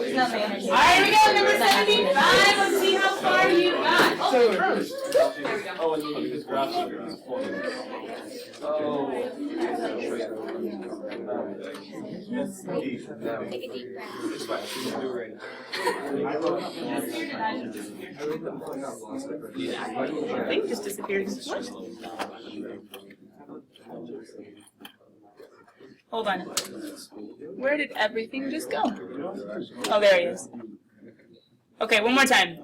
He's not managing. All right, here we go. Number 75. Let's see how far you got. Oh, there we go. Oh, and then you just grab it. Oh. Take a deep breath. It's fine. You can do it right The thing just disappeared. Hold on. Where did everything just go? Oh, there he is. Okay, one more time.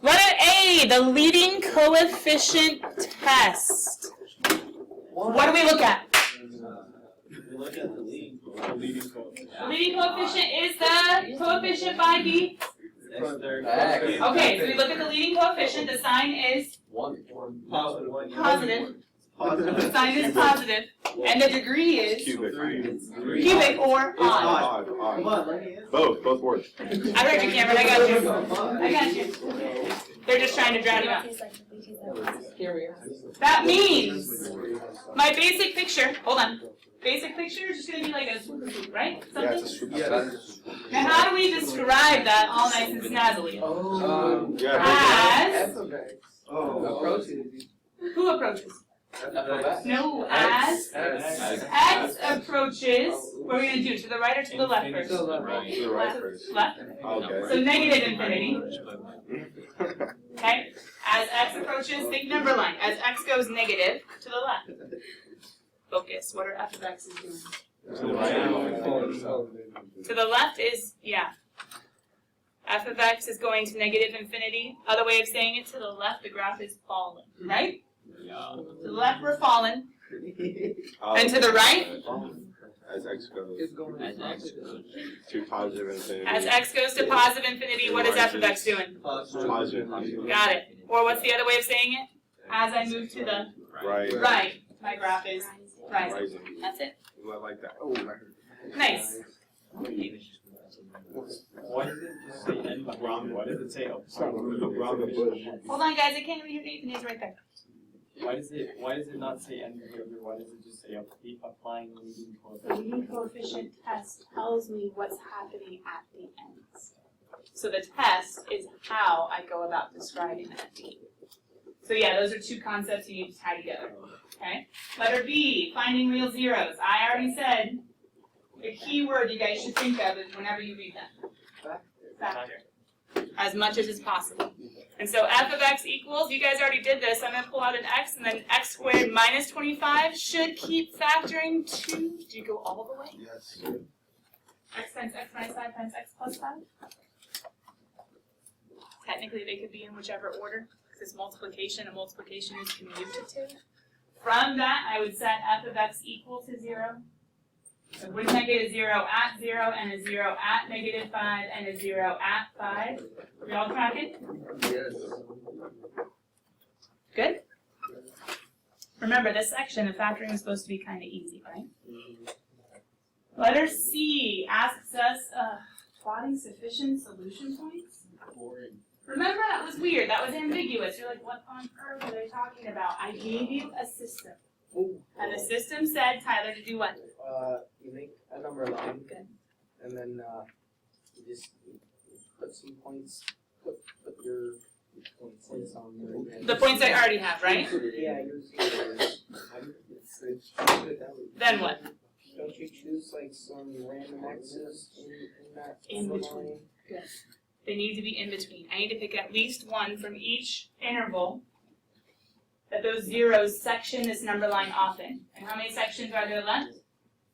Letter A, the leading coefficient test. What do we look at? Look at the leading coefficient. The leading coefficient is the coefficient by the... Okay, so we look at the leading coefficient. The sign is positive. The sign is positive. And the degree is cubic or odd. Both words. I heard you, Cameron. I got you. I got you. They're just trying to drown you out. That means my basic picture, hold on. Basic picture is just going to be like a swoop, right? Something? Now how do we describe that all nice and snazzily? As? Who approaches? No, as x approaches, what are we going to do? To the right or to the left first? Left. Okay. So negative infinity. Okay? As x approaches, think number line. As x goes negative, to the left. Focus. What are f of x is doing? To the left is, yeah. F of x is going to negative infinity. Other way of saying it, to the left, the graph is falling. Right? To the left, we're falling. And to the right? As x goes to positive infinity. As x goes to positive infinity, what is f of x doing? Positive. Got it. Or what's the other way of saying it? As I move to the right, my graph is rising. That's it. I like that. Nice. Why does it just say end ground? Why does it say ground? Hold on, guys. I can't read your Nathan. He's right there. Why does it not say end here? Why does it just say applying leading The coefficient? leading coefficient test tells me what's happening at the ends. So the test is how I go about describing that. So yeah, those are two concepts you need to tie together. Okay? Letter B, finding real zeros. I already said the key word you guys should think of is whenever you read that. Factor. As much as is possible. And so f of x equals, you guys already did this, I'm going to pull out an x, and then x squared minus 25 should keep factoring to, do you go all the way? Yes. X times x minus 5 times x plus 5? Technically they could be in whichever order, because it's multiplication, and multiplication is commutative. From that, I would set f of x equal to 0. So wouldn't that get a 0 at 0, and a 0 at negative 5, and a 0 at 5? Are we all tracking? Yes. Good? Remember, this section of factoring is supposed to be kind of easy, right? Letter C asks us, plotting sufficient solution points? Remember, that was weird. That was ambiguous. You're like, what on earth are they talking about? I gave you a system. And the system said, Tyler, to do what? You make a number line. Good. And then you just put some points. Put your points on there. The points I already have, right? Yeah, yours. Then what? Don't you choose like some random x's in that In line? between. Good. They need to be in between. I need to pick at least one from each interval that those zeros section this number line off in. And how many sections are there left?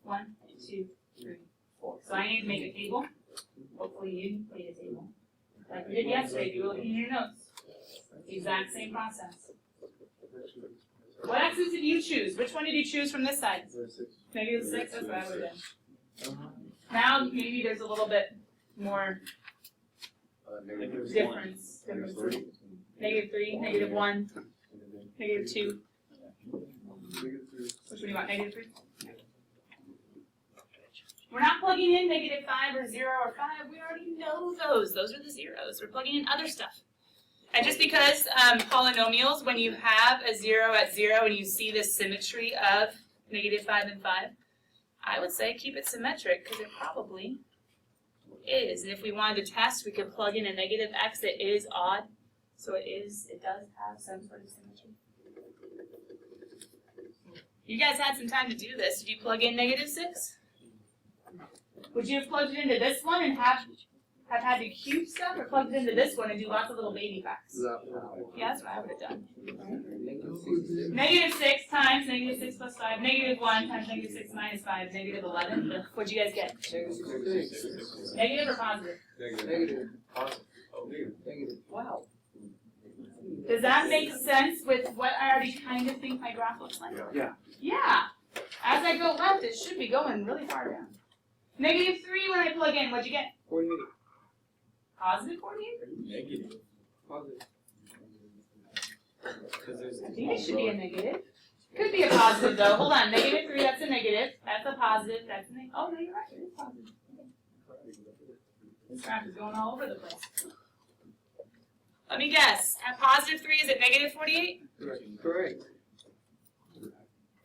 1, 2, 3, 4. So I need to make a table. Hopefully you made a table. Like we did yesterday, if you were looking in your notes. The exact same process. What x's did you choose? Which one did you choose from this side? Negative 6, that's what I would have done. Now maybe there's a little bit more difference. Negative 3, negative 1, negative 2. Which one do you want, negative 3? We're not plugging in negative 5 or 0 or 5. We already know those. Those are the zeros. We're plugging in other stuff. And just because polynomials, when you have a 0 at 0 and you see the symmetry of negative 5 and 5, I would say keep it symmetric because it probably is. And if we wanted to test, we could plug in a negative x that is odd. So it does have some sort of symmetry. You guys had some time to do this. Did you plug in -6? Would you have plugged it into this one and have had to cube stuff, or plugged it into this one and do lots of little baby facts? Yeah, that's what I would have done. -6 times -6 plus 5, -1 times -6 minus 5, -11. What'd you guys get? Negative or positive? Negative. Negative. Wow. Does that make sense with what I already kind of think my graph looks like? Yeah. Yeah. As I go left, it should be going really far down. -3 when I plug in, what'd you get? 48. Positive 48? Negative. Positive. I think it should be a negative. Could be a positive though. Hold on. -3, that's a negative. That's a positive. That's a negative. Oh, no, you're right. It is positive. This graph is going all over the place. Let me guess. At +3, is it -48? Correct.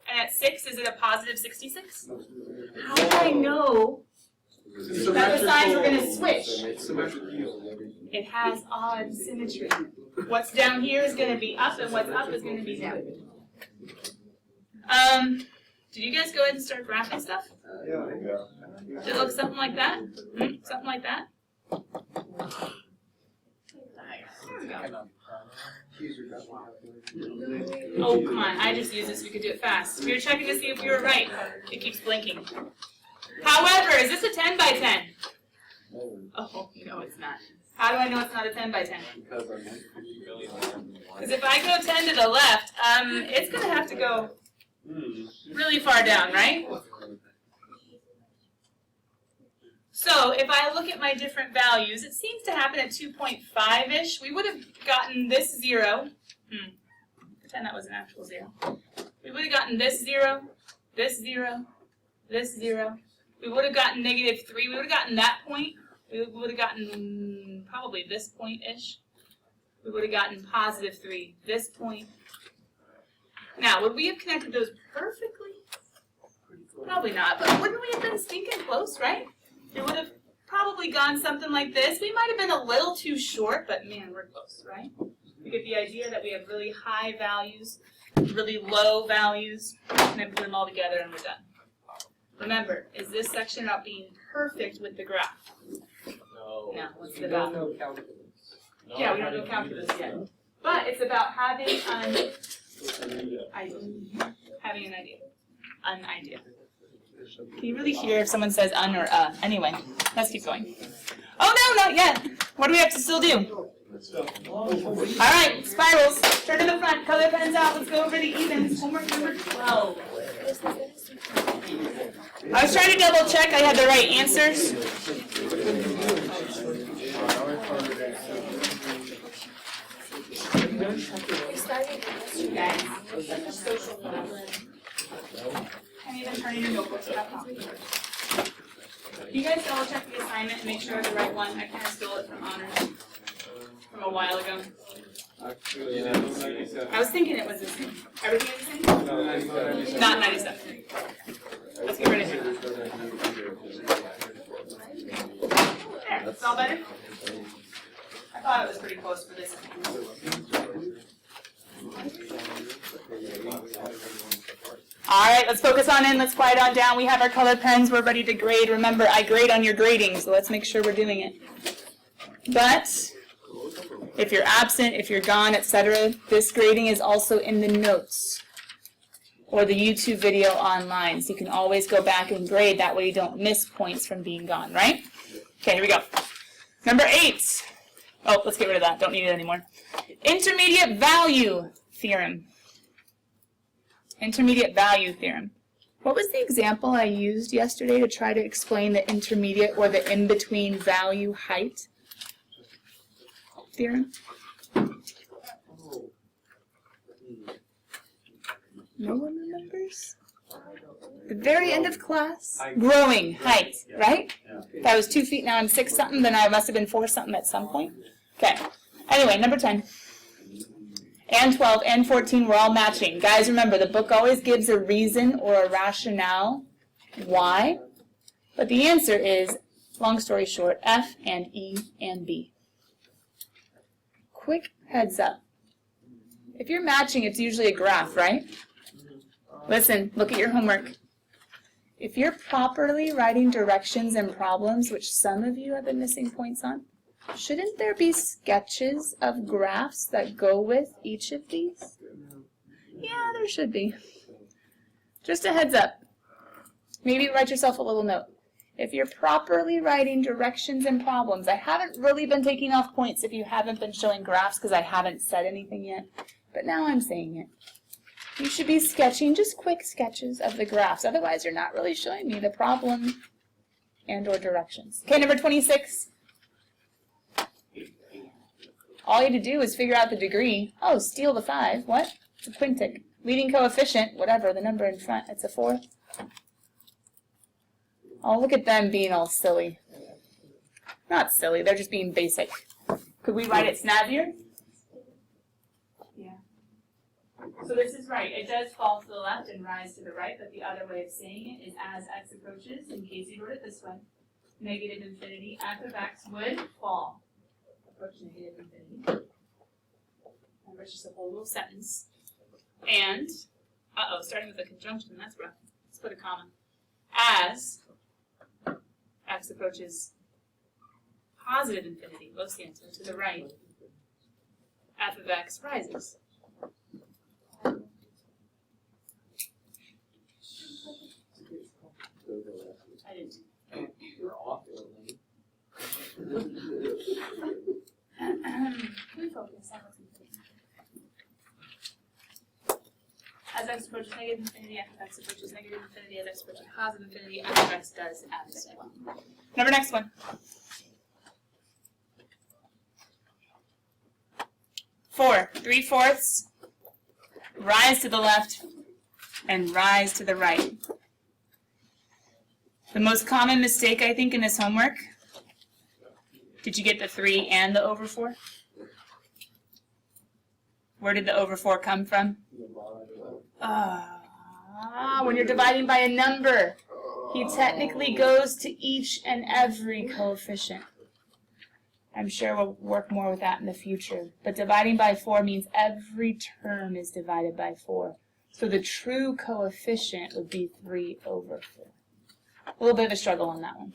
And at 6, is it a positive 66? How do I know that the signs are going to switch? It has odd symmetry. What's down here is going to be up, and what's up is going to be down. Did you guys go ahead and start graphing stuff? Did it look something like that? Something like that? Oh, come on. I just used this. We could do it fast. We were checking to see if we were right. It keeps blinking. However, is this a 10 by 10? Oh, no, it's not. How do I know it's not a 10 by 10? Because if I go 10 to the left, it's going to have to go really far down, right? So if I look at my different values, it seems to happen at 2.5-ish. We would have gotten this 0. Pretend that was an actual 0. We would have gotten this 0, this 0, this 0. We would have gotten -3. We would have gotten that point. We would have gotten probably this point-ish. We would have gotten +3, this point. Now, would we have connected those perfectly? Probably not, but wouldn't we have been stinking close, right? It would have probably gone something like this. We might have been a little too short, but man, we're close, right? You get the idea that we have really high values, really low values, and then put them all together and we're done. Remember, is this section about being perfect with the graph? No. No, what's it We about? don't know calculus. Yeah, we don't know calculus yet. But it's about having an idea. An idea. Can you really hear if someone says un or Anyway, let's keep going. Oh no, not yet. What do we have to still do? Alright, spirals. Turn to the front, color pens out. Let's go over the evens. Homework number 12. I was trying to double check I had the right answers. And even turning your notebooks back on. You guys double check the assignment and make sure it's the right one. I kind of stole it from honors from a while ago. I was thinking it was the same. Everything is the same? Not 97. Let's get rid of it. There, it's all better? I thought it was pretty close for this. Alright, let's focus on in, let's quiet on down. We have our colored pens, we're ready to grade. Remember, I grade on your grading, so let's make sure we're doing it. But, if you're absent, if you're gone, etc., this grading is also in the notes or the YouTube video online, so you can always go back and grade. That way you don't miss points from being gone, right? Okay, here we go. Number 8. Oh, let's get rid of that. Don't need it anymore. Intermediate value theorem. Intermediate value theorem. What was the example I used yesterday to try to explain the intermediate or the in-between value height theorem? No one remembers? The very end of class? Growing height, right? If I was 2 feet, now I'm 6 something, then I must have been 4 something at some point. Okay. Anyway, number 10. And 12 and 14 were all matching. Guys, remember, the book always gives a reason or a rationale why. But the answer is long story short, F and E and B. Quick heads up. If you're matching, it's usually a graph, right? Listen, look at your homework. If you're properly writing directions and problems, which some of you have been missing points on, shouldn't there be sketches of graphs that go with each of these? Yeah, there should be. Just a heads up. Maybe write yourself a little note. If you're properly writing directions and problems, I haven't really been taking off points if you haven't been showing graphs because I haven't said anything yet, but now I'm saying it. You should be sketching just quick sketches of the graphs. Otherwise, you're not really showing me the problem and or directions. Okay, number 26. All you have to do is figure out the degree. Oh, steal the 5. What? It's a quintic. Leading coefficient, whatever, the number in front, it's a 4. Oh, look at them being all silly. Not silly, they're just being basic. Could we write it snazzier? Yeah. So this is right. It does fall to the left and rise to the right, but the other way of saying it is as x approaches, in case you wrote it this way, negative infinity, f of x would fall. Approach negative infinity. Remember, it's just a whole little sentence. And, starting with a conjunction, that's rough. Let's put a comma. As x approaches positive infinity, what's the answer? To the right, f of x rises. I didn't. You're off it, lady. Can we focus on what's important? As x approaches negative infinity, f of x approaches negative infinity. As x approaches positive infinity, f of x does as well. Number next one. 4. 3/4 rise to the left and rise to the right. The most common mistake, I think, in this homework, did you get the 3 and the over 4? Where did the over 4 come from? When you're dividing by a number, he technically goes to each and every coefficient. I'm sure we'll work more with that in the future. But dividing by 4 means every term is divided by 4. So the true coefficient would be 3 over 4. A little bit of a struggle on that one.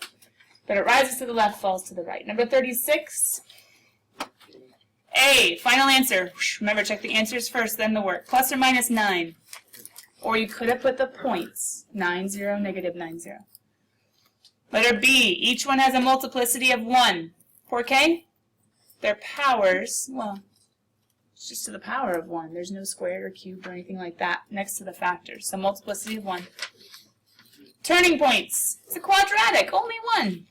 But it rises to the left, falls to the right. Number 36. A, final answer. Remember, check the answers first, then the work. Plus or minus 9. Or you could have put the points. 9, 0, negative 9, 0. Letter B, each one has a multiplicity of 1. For K, their powers, well, it's just to the power of 1. There's no squared or cubed or anything like that next to the factors. So multiplicity of 1. Turning points. It's a quadratic, only 1.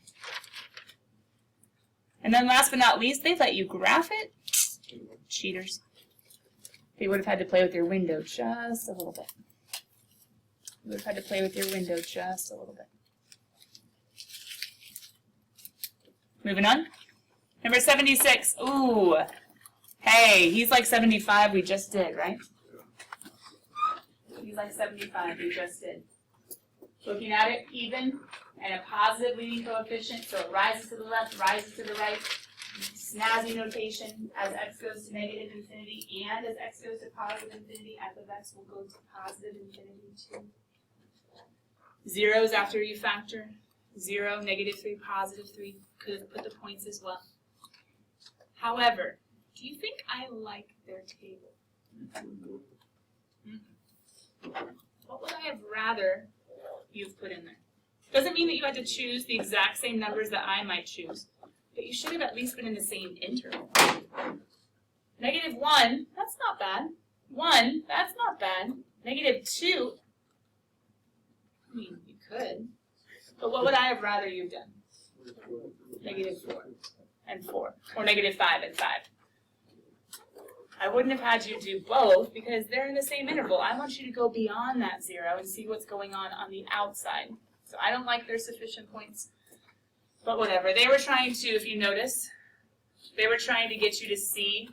And then last but not least, they let you graph it. Cheaters. You would have had to play with your window just a little bit. You would have had to play with your window just a little bit. Moving on. Number 76. Ooh. Hey, he's like 75 we just did, right? He's like 75 we just did. Looking at it, even, and a positive leading coefficient, so it rises to the left, rises to the right. Snazzy notation, as x goes to negative infinity and as x goes to positive infinity, f of x will go to positive infinity too. Zeros after you factor. 0, negative 3, positive 3. Could have put the points as well. However, do you think I like their table? What would I have rather you've put in there? Doesn't mean that you had to choose the exact same numbers that I might choose, but you should have at least been in the same interval. Negative 1, that's not bad. 1, that's not bad. Negative 2, I mean, you could. But what would I have rather you've done? Negative 4 and 4. Or negative 5 and 5. I wouldn't have had you do both because they're in the same interval. I want you to go beyond that 0 and see what's going on the outside. So I don't like their sufficient points. But whatever. They were trying to, if you notice, they were trying to get you to see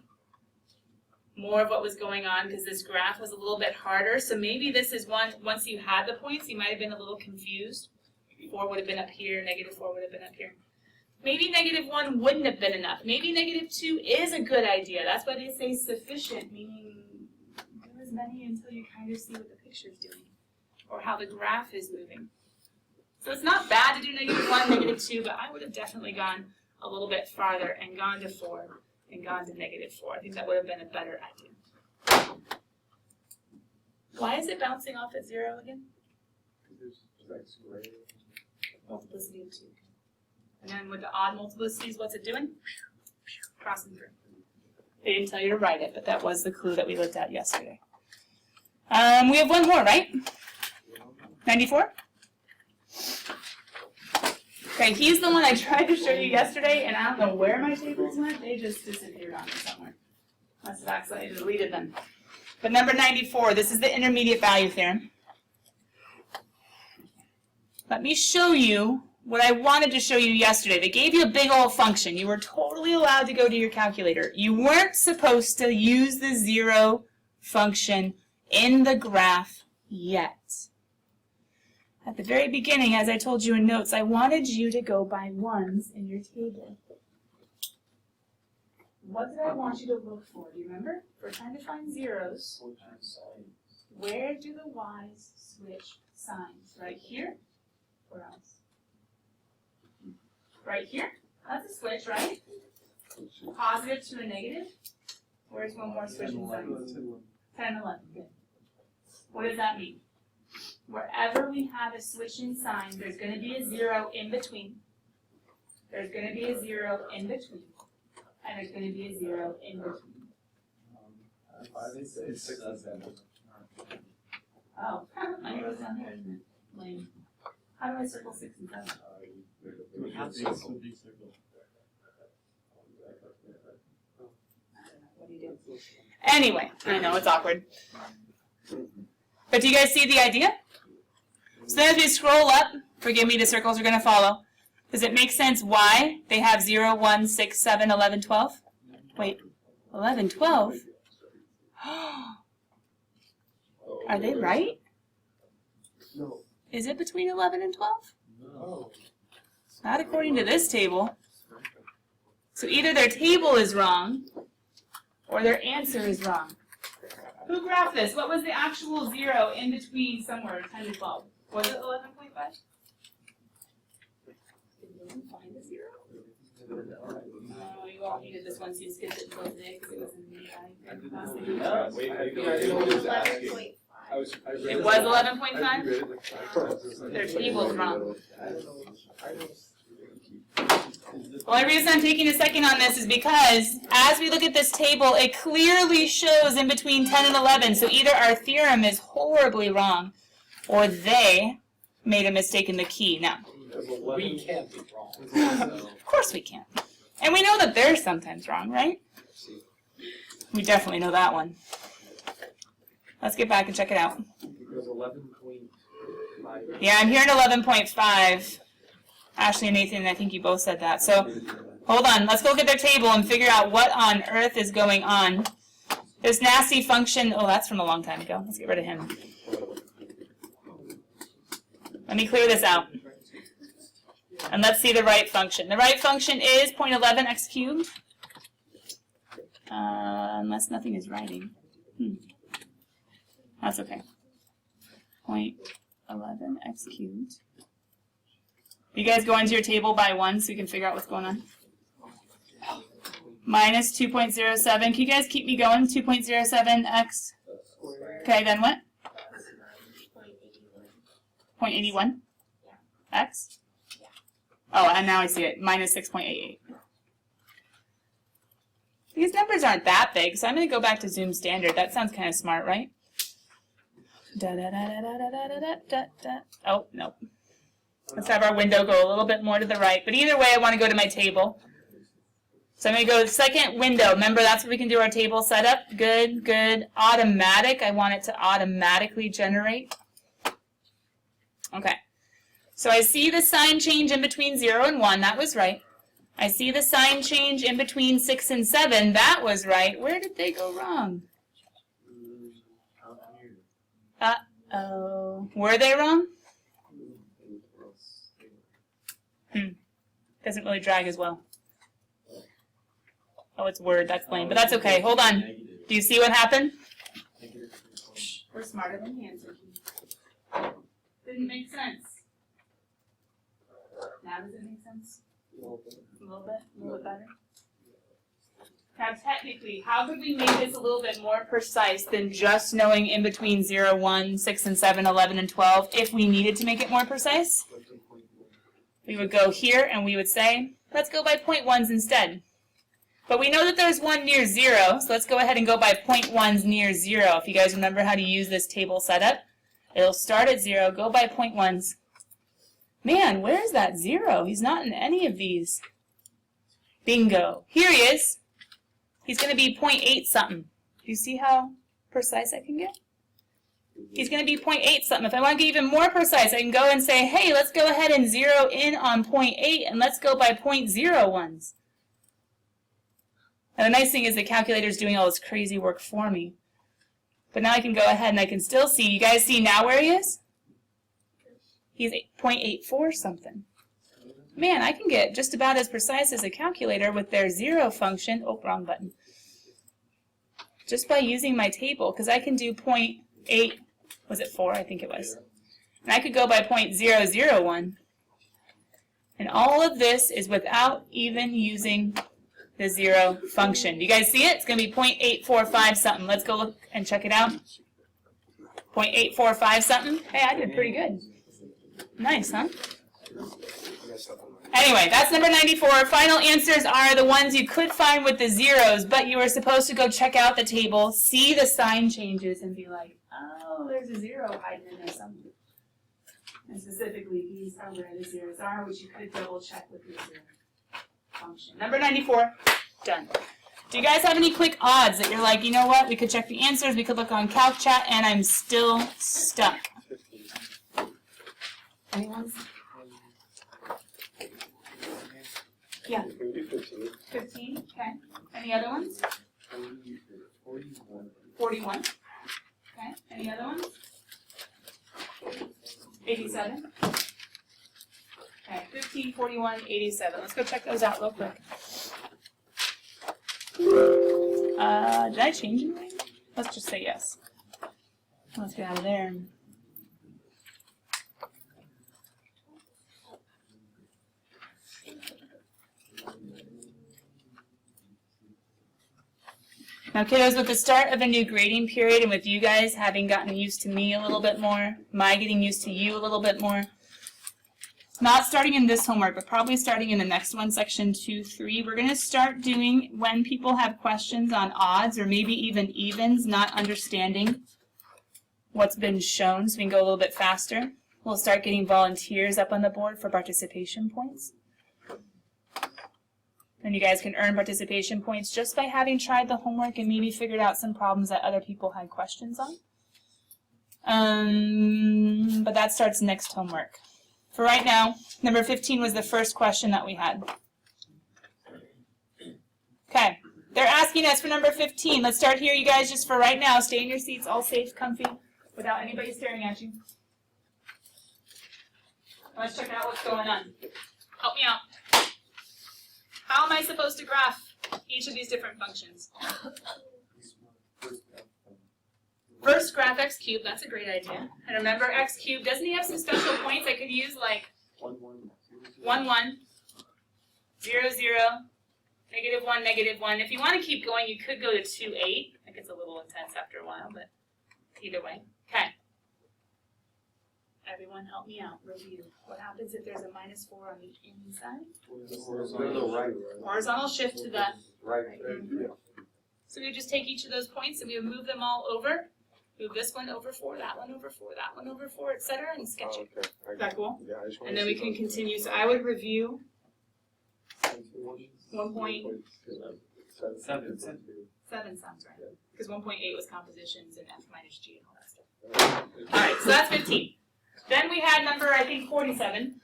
more of what was going on because this graph was a little bit harder. So maybe this is one, once you had the points, you might have been a little confused. 4 would have been up here, negative 4 would have been up here. Maybe -1 wouldn't have been enough. Maybe -2 is a good idea. That's why they say sufficient, meaning do as many until you kind of see what the picture's doing or how the graph is moving. So it's not bad to do -1, -2, but I would have definitely gone a little bit farther and gone to 4 and gone to -4. I think that would have been a better idea. Why is it bouncing off at 0 again? Multiplicity of 2. And then with the odd multiplicities, what's it doing? Crossing through. They didn't tell you to write it, but that was the clue that we looked at yesterday. We have one more, right? 94? Okay, he's the one I tried to show you yesterday, and I don't know where my tables went. They just disappeared on me somewhere. Must have accidentally deleted them. But number 94, this is the intermediate value theorem. Let me show you what I wanted to show you yesterday. They gave you a big old function. You were totally allowed to go to your calculator. You weren't supposed to use the 0 function in the graph yet. At the very beginning, as I told you in notes, I wanted you to go by ones in your table. What did I want you to look for? Do you remember? We're trying to find zeros. Where do the y's switch signs? Right here? Where else? Right here? That's a switch, right? Positive to a negative. Where's one more switching sign? 10 and 11. Good. What does that mean? Wherever we have a switching sign, there's going to be a 0 in between. There's going to be a 0 in between. And there's going to be a 0 in between. 5, 6, 7. Oh, I knew it was down there, isn't it? Lame. How do I circle 6 and 7? Half circle. Big circle. What do you do? Anyway, I know it's awkward. But do you guys see the idea? So then as we scroll up, forgive me, the circles are going to follow. Does it make sense why they have 0, 1, 6, 7, 11, 12? Wait, 11, 12? Are they right? No. Is it between 11 and 12? No. Not according to this table. So either their table is wrong, or their answer is wrong. Who graphed this? What was the actual 0 in between somewhere, 10 to 12? Was it 11.5? Did you find the 0? No, you all hated this one, so you skipped it until today because it was in the Wait, I was asking. It was 11.5? Their table's wrong. The only reason I'm taking a second on this is because as we look at this table, it clearly shows in between 10 and 11. So either our theorem is horribly wrong, or they made a mistake in the key. Now, We can't be wrong. of course we can't. And we know that they're sometimes wrong, right? We definitely know that one. Let's get back and check it out. It was 11.5. Yeah, I'm hearing 11.5. Ashley and Nathan, I think you both said that. So, hold on. Let's go look at their table and figure out what on earth is going on. This nasty function, oh, that's from a long time ago. Let's get rid of him. Let me clear this out. And let's see the right function. The right function is 0.11 x cubed. Unless nothing is writing. That's okay. 0.11 x cubed. You guys go into your table by 1 so you can figure out what's going on. Minus 2.07. Can you guys keep me going? 2.07 x. Okay, then what? 0.81 x. Oh, and now I see it. Minus 6.88. These numbers aren't that big, so I'm going to go back to Zoom Standard. That sounds kind of smart, right? Oh, no. Let's have our window go a little bit more to the right. But either way, I want to go to my table. So I'm going to go to the second window. Remember, that's what we can do our table setup. Good, good. Automatic. I want it to automatically generate. Okay. So I see the sign change in between 0 and 1. That was right. I see the sign change in between 6 and 7. That was right. Where did they go wrong? Uh-oh. Were they wrong? Doesn't really drag as well. Oh, it's Word, that's lame, but that's okay. Hold on. Do you see what happened? We're smarter than the answer key. Didn't make sense. Now does it make sense? A little bit better. Now technically, how could we make this a little bit more precise than just knowing in between 0, 1, 6, and 7, 11, and 12 if we needed to make it more precise? We would go here and we would say, let's go by point ones instead. But we know that there's one near 0, so let's go ahead and go by point ones near 0. If you guys remember how to use this table setup, it'll start at 0, go by point ones. Man, where is that 0? He's not in any of these. Bingo. Here he is. He's going to be 0.8 something. Do you see how precise I can get? He's going to be 0.8 something. If I want to get even more precise, I can go and say, hey, let's go ahead and zero in on 0.8 and let's go by 0.01s. Now the nice thing is the calculator's doing all this crazy work for me. But now I can go ahead and I can still see. You guys see now where he is? He's 0.84 something. Man, I can get just about as precise as a calculator with their 0 function. Oh, wrong button. Just by using my table, because I can do 0.8, was it 4? I think it was. And I could go by 0.001. And all of this is without even using the 0 function. Do you guys see it? It's going to be 0.845 something. Let's go look and check it out. 0.845 something. Hey, I did pretty good. Nice, huh? Anyway, that's number 94. Final answers are the ones you could find with the zeros, but you were supposed to go check out the table, see the sign changes, and be like, oh, there's a 0 hiding in there somewhere. And specifically, these are where the zeros are, which you could double check with your 0 function. Number 94, done. Do you guys have any quick odds that you're like, you know what, we could check the answers, we could look on Calc Chat, and I'm still stuck? Anyone? Yeah. 15, okay. Any other ones? 41. Okay. Any other ones? 87. Okay, 15, 41, 87. Let's go check those out real quick. Did I change anything? Let's just say yes. Let's get out of there. Now, kiddos, with the start of a new grading period and with you guys having gotten used to me a little bit more, my getting used to you a little bit more, not starting in this homework, but probably starting in the next one, section 2, 3, we're going to start doing when people have questions on odds or maybe even evens, not understanding what's been shown, so we can go a little bit faster. We'll start getting volunteers up on the board for participation points. And you guys can earn participation points just by having tried the homework and maybe figured out some problems that other people had questions on. But that starts next homework. For right now, number 15 was the first question that we had. Okay, they're asking us for number 15. Let's start here, you guys, just for right now. Stay in your seats, all safe, comfy, without anybody staring at you. Let's check out what's going on. Help me out. How am I supposed to graph each of these different functions? First, graph x cubed. That's a great idea. And remember, x cubed, doesn't he have some special points I could use, like 1, 1, 0, 0, negative 1, negative 1. If you want to keep going, you could go to 2, 8. It gets a little intense after a while, but either way. Okay. Everyone help me out. Review. What happens if there's a -4 on the inside? Horizontal shift to the right. So we would just take each of those points and we would move them all over. Move this one over 4, that one over 4, that one over 4, etc., and sketch it. Okay. Is that cool? Yeah, I just want And to then we see can something. continue. So I would review 7. 7 sounds right. Because 1.8 was compositions and F minus G and all that stuff. All right, so that's 15. Then we had number, I think, 47.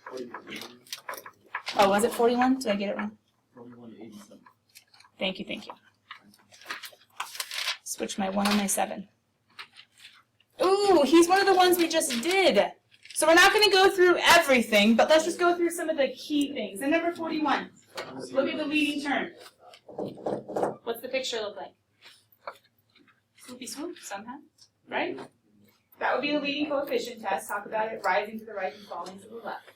Oh, was it 41? Did I get it wrong? 4187. Thank you, thank you. Switch my 1 on my 7. Ooh, he's one of the ones we just did. So we're not going to go through everything, but let's just go through some of the key things. And number 41, look at the leading term. What's the picture look like? Swoopy swoop, somehow, right? That would be the leading coefficient test. Talk about it rising to the right and falling to the left.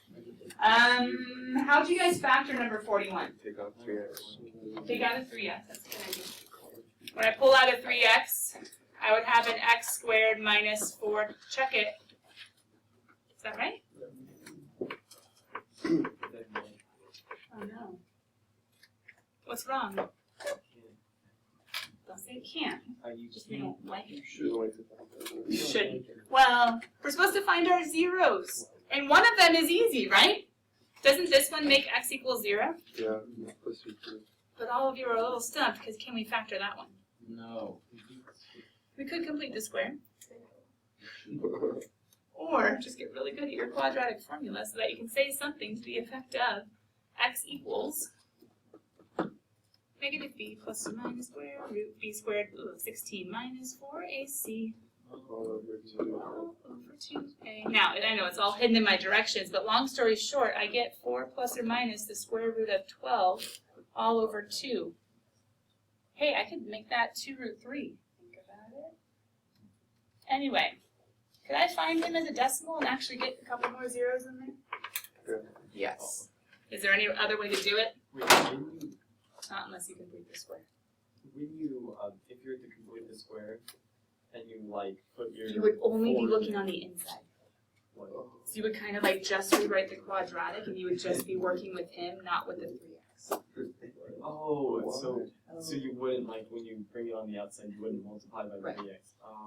How do you guys factor number 41? Take out 3x. Take out a 3x. That's a good idea. When I pull out a 3x, I would have an x squared minus 4. Check it. Is that right? Oh no. What's wrong? Don't say it can't. Just we don't like it. You shouldn't. Well, we're supposed to find our zeros. And one of them is easy, right? Doesn't this one make x equals 0? Yeah, plus 3. But all of you are a little stumped because can we factor that one? No. We could complete the square. Or just get really good at your quadratic formula so that you can say something to the effect of x equals negative b plus or minus square root b squared of 16 minus 4ac All over 2. all over 2a. Now, I know it's all hidden in my directions, but long story short, I get 4 plus or minus the square root of 12 all over 2. Hey, I could make that 2 root 3. Think about it. Anyway, could I find him as a decimal and actually get a couple more zeros in there? Yeah. Yes. Is there any other way to do it? Wait, Not unless you complete the square. when you, if you were to complete the square, and you like put your. You would only be 4 looking on the inside. What? So you would kind of like just rewrite the quadratic and you would just be working with him, not with the 3x. Oh, so you wouldn't like when you bring it on the outside, you wouldn't multiply by Right. 3x.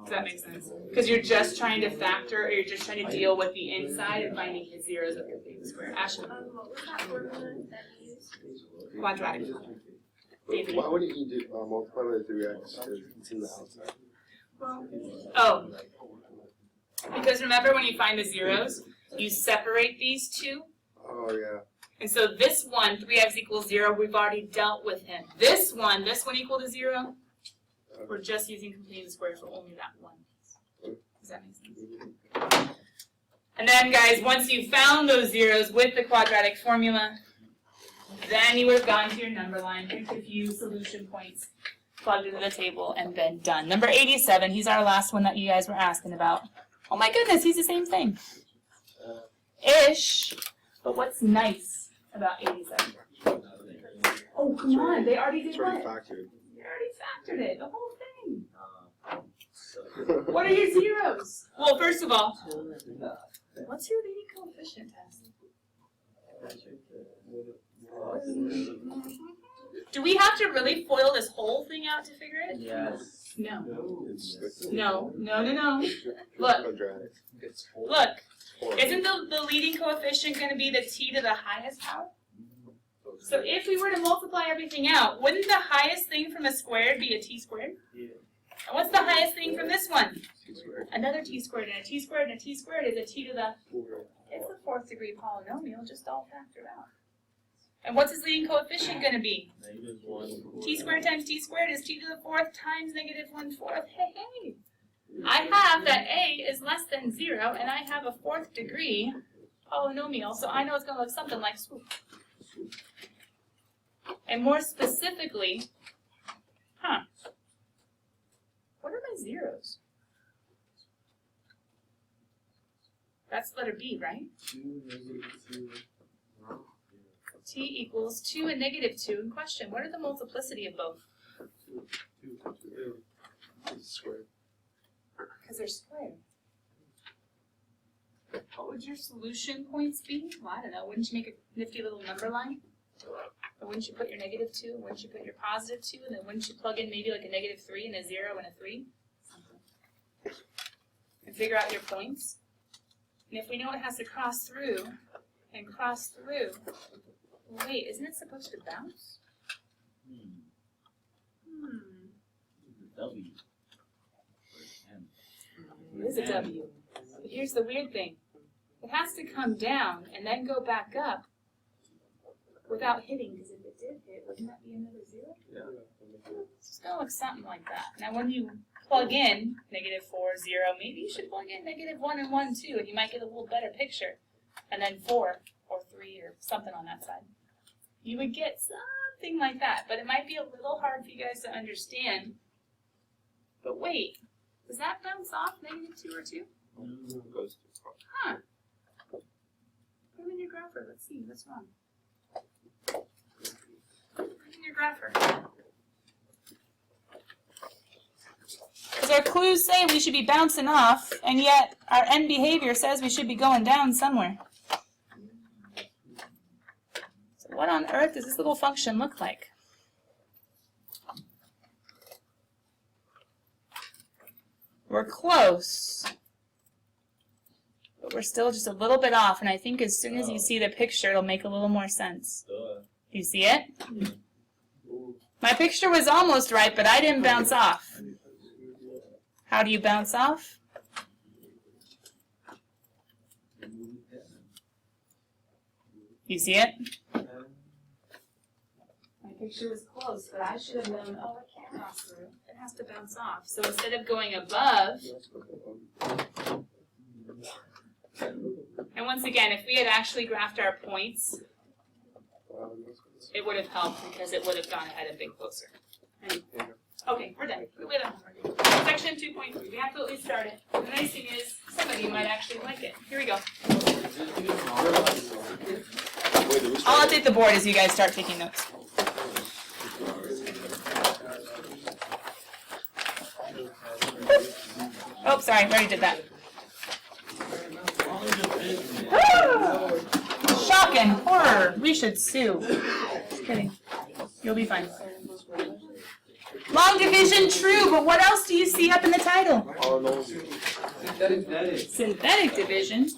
Does that make sense? Because you're just trying to factor, or you're just trying to deal with the inside and finding his zeros of completing the square. Ashley, What was that formula that you used? quadratic. David. Why wouldn't you do multiply by 3x? Because it's in the outside. Oh, because remember when you find the zeros, you separate these two. Oh, yeah. And so this one, 3x equals 0, we've already dealt with him. This one equal to 0, we're just using completing the square for only that one piece. Does that make sense? And then guys, once you've found those zeros with the quadratic formula, then you would have gone to your number line, picked a few solution points, plugged into the table, and been done. Number 87, he's our last one that you guys were asking about. Oh my goodness, he's the same thing. Ish. But what's nice about 87? Oh, come on, they already did It's already what? factored. They already factored it, the whole thing. What are your zeros? Well, first of all, what's your leading coefficient test? Do we have to really FOIL this whole thing out to figure it? Yes. No. It's No. Look. Quadratic. It's Look, Four. isn't the leading coefficient going to be the t to the highest power? So if we were to multiply everything out, wouldn't the highest thing from a squared be a t squared? Yeah. And what's the highest thing from this one? 2 squared. Another t squared, and a t squared, and a t squared is a t to the... 4. It's a 4th degree polynomial, just all factored out. And what's his leading coefficient going to be? -1. T squared times t squared is t to the 4th times -1/4. Hey, hey! I have that a is less than 0, and I have a 4th degree polynomial, so I know it's going to look something like swoop. And more specifically, what are my zeros? That's letter B, right? 2, -2. T equals 2 and -2. In question, what are the multiplicity of both? 2. It's squared. Because they're squared. What would your solution points be? Well, I don't know. Wouldn't you make a nifty little number line? Or wouldn't you put your -2, and wouldn't you put your +2, and then wouldn't you plug in maybe like a -3 and a 0 and a 3? And figure out your points. And if we know it has to cross through, and cross through, well, wait, isn't it supposed to bounce? W. It is a W. But here's the weird thing. It has to come down and then go back up without hitting, because if it did hit, wouldn't that be another 0? Yeah. It's going to look something like that. Now when you plug in -4, 0. Maybe you should plug in -1 and 1 too, and you might get a little better picture. And then 4 or 3 or something on that side. You would get something like that, but it might be a little hard for you guys to understand. But wait, does that bounce off -2 or 2? Goes too far. Huh. Put them in your grapher. Let's see what's wrong. Put it in your grapher. Because our clues say we should be bouncing off, and yet our end behavior says we should be going down somewhere. So what on earth does this little function look like? We're close, but we're still just a little bit off, and I think as soon as you see the picture, it'll make a little more sense. Do you see it? My picture was almost right, but I didn't bounce off. How do you bounce off? You see it? My picture was close, but I should have known, oh, it can't cross through. It has to bounce off. So instead of going above, and once again, if we had actually graphed our points, it would have helped because it would have gone ahead a bit closer. Okay, we're done. We're done. Section 2.3. We have to at least start it. The nice thing is, some of you might actually like it. Here we go. I'll update the board as you guys start taking notes. Oh, sorry, I already did that. Shock and horror. We should sue. Just kidding. You'll be fine. Long division, true, but what else do you see up in the title? Synthetic division?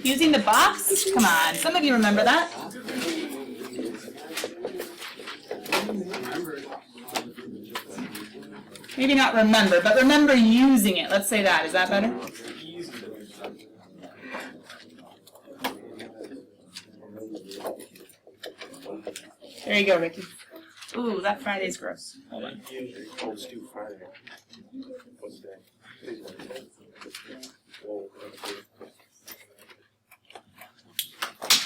Using the box? Come on, some of you remember that. Maybe not remember, but remember using it. Let's say that. Is that better? There you go, Ricky. Ooh, that Friday's gross. Hold on. Let's do Friday. What's that?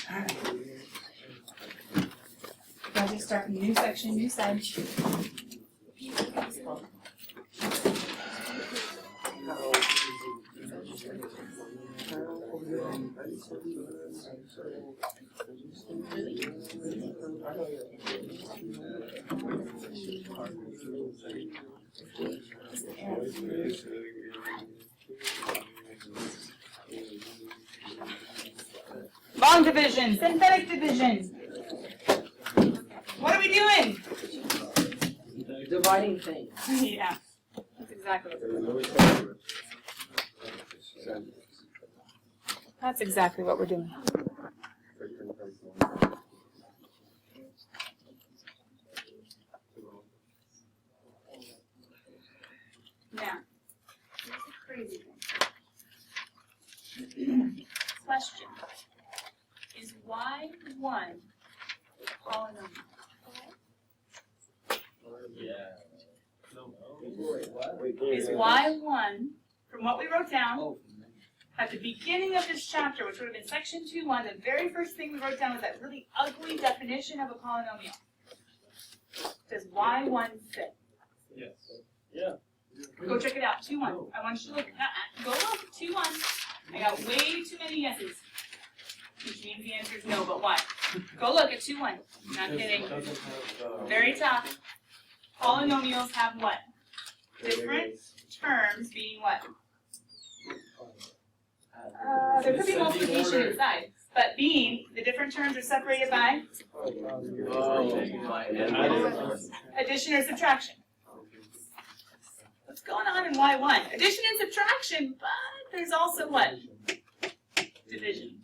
Alright. Guys, we start from new section, new side. Long division, synthetic division. What are we doing? Dividing things. Yeah, that's exactly what we're doing. That's exactly what we're doing. Now, here's the crazy thing. Question. Is y1 a polynomial? Is y1, from what we wrote down, at the beginning of this chapter, which would have been section 2.1, the very first thing we wrote down was that really ugly definition of a polynomial. Does y1 fit? Yes. Yeah. Go check it out, 2.1. I want you to look, go look, 2.1. I got way too many yeses. Which means the answer is no, but why? Go look at 2.1. Not kidding. Very top. Polynomials have what? Different terms being what? There could be multiplication inside, but being the different terms are separated by addition or subtraction. What's going on in y1? Addition and subtraction, but there's also what? Division.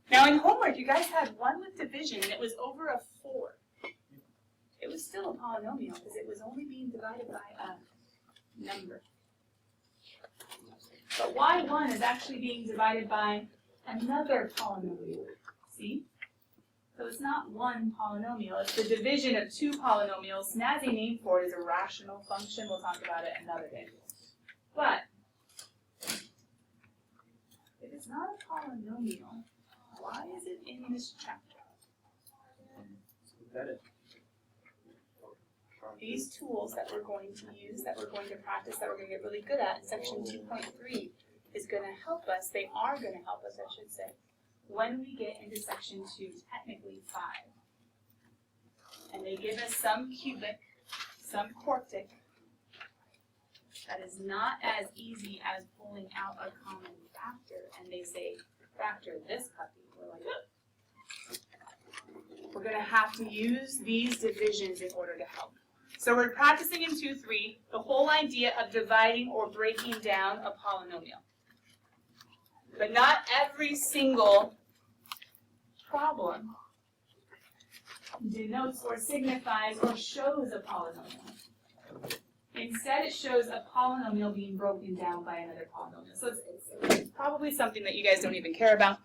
Now in homework, you guys had one with division, and it was over a 4. It was still a polynomial because it was only being divided by a number. But y1 is actually being divided by another polynomial. See? So it's not one polynomial, it's the division of two polynomials. Snazzy name for it is a rational function. We'll talk about it another day. But if it's not a polynomial, why is it in this chapter? These tools that we're going to use, that we're going to practice, that we're going to get really good at, section 2.3 is going to help us, they are going to help us, I should say, when we get into section 2, technically 5. And they give us some cubic, some quartic, that is not as easy as pulling out a common factor, and they say, factor this puppy. We're like, oh. We're going to have to use these divisions in order to help. So we're practicing in 2.3 the whole idea of dividing or breaking down a polynomial. But not every single problem denotes or signifies or shows a polynomial. Instead, it shows a polynomial being broken down by another polynomial. So it's probably something that you guys don't even care about.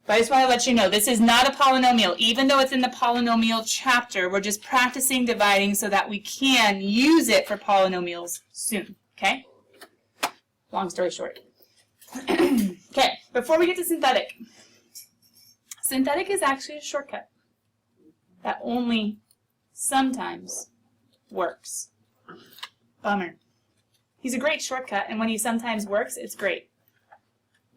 But I just want to let you know, this is not a polynomial. Even though it's in the polynomial chapter, we're just practicing dividing so that we can use it for polynomials soon, okay? Long story short. Okay, before we get to synthetic. Synthetic is actually a shortcut that only sometimes works. Bummer. He's a great shortcut, and when he sometimes works, it's great.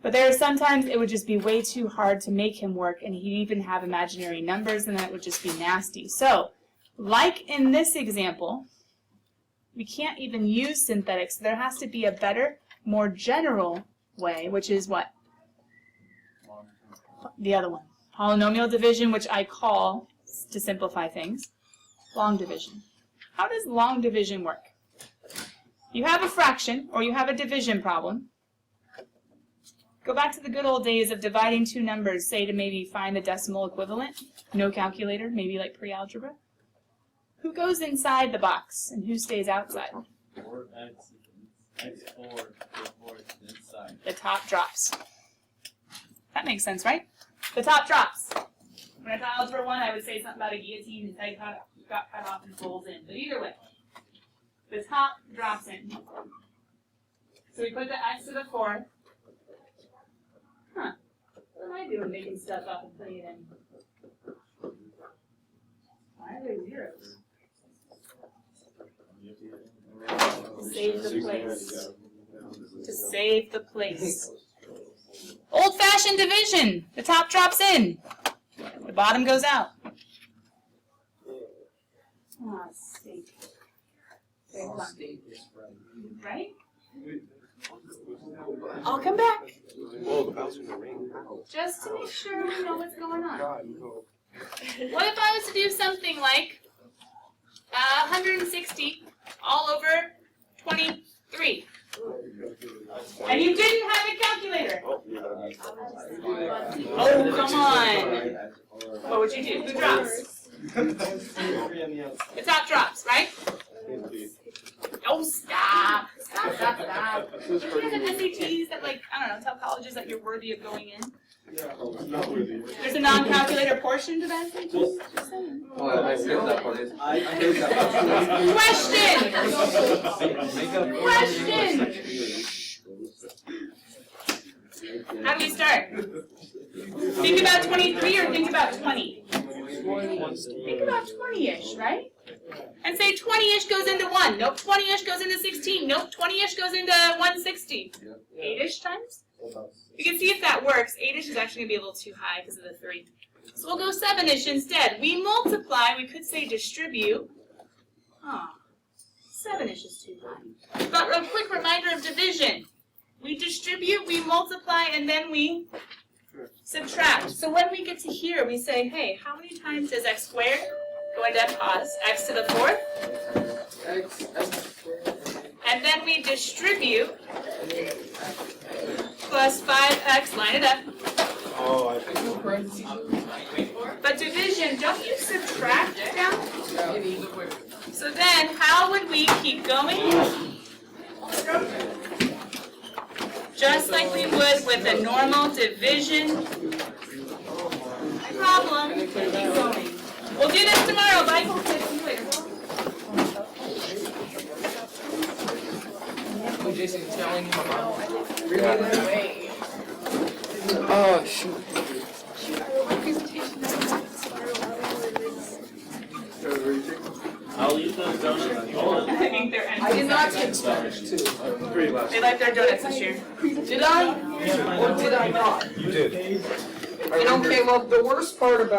But there are sometimes it would just be way too hard to make him work, and he'd even have imaginary numbers, and that would just be nasty. So, like in this example, we can't even use synthetic, so there has to be a better, more general way, which is what? The other one. Polynomial division, which I call, to simplify things, long division. How does long division work? You have a fraction, or you have a division problem. Go back to the good old days of dividing two numbers, say to maybe find the decimal equivalent. No calculator, maybe like pre-algebra. Who goes inside the box and who stays outside? 4x x4 inside. The top drops. That makes sense, right? The top drops. When I taught algebra 1, I would say something about a guillotine and head got cut off and folds in. But either way, the top drops in. So we put the x to the 4th. Huh. What am I doing making stuff up and putting it in? Why are there zeros? To save the place. To save the place. Old-fashioned division. The top drops in. The bottom goes out. Ah, steak. Very fun. Right? I'll come back. Whoa, the bell's gonna ring. Just to make sure we know what's going on. What if I was to do something like 160 all over 23? And you didn't have a calculator. Oh, come on. What would you do? Who drops? The top drops, right? Oh, stop. Stop. Do you guys have SATs that, like, I don't know, tell colleges that you're worthy of going in? There's a non-calculator portion to that SAT? Just saying. Well, I skipped that part. Question! How do we start? Think about 23 or think about 20? Think about 20-ish, right? And say 20-ish goes into 1. Nope, 20-ish goes into 16. Nope, 20-ish goes into 160. 8-ish times? You can see if that works. 8-ish is actually going to be a little too high because of the 3. So we'll go 7-ish instead. We multiply. We could say distribute. 7-ish is too high. But a quick reminder of division. We distribute, we multiply, and then we subtract. So when we get to here, we say, hey, how many times does x squared go into pause? X to the 4th? And then we distribute plus 5x, line it up. Oh, I think. But division, don't you subtract down? So then, how would we keep going? Just like we would with a normal division problem. problem. Keep going. We'll do this tomorrow. Bye, cool kids. See you later. Jason telling you about. Oh, shoot. I'll eat those donuts. I think they're I did not take Spanish too. Pretty much. They like their donuts this year. Did I? Or did I not? You did. And okay, well, the worst part about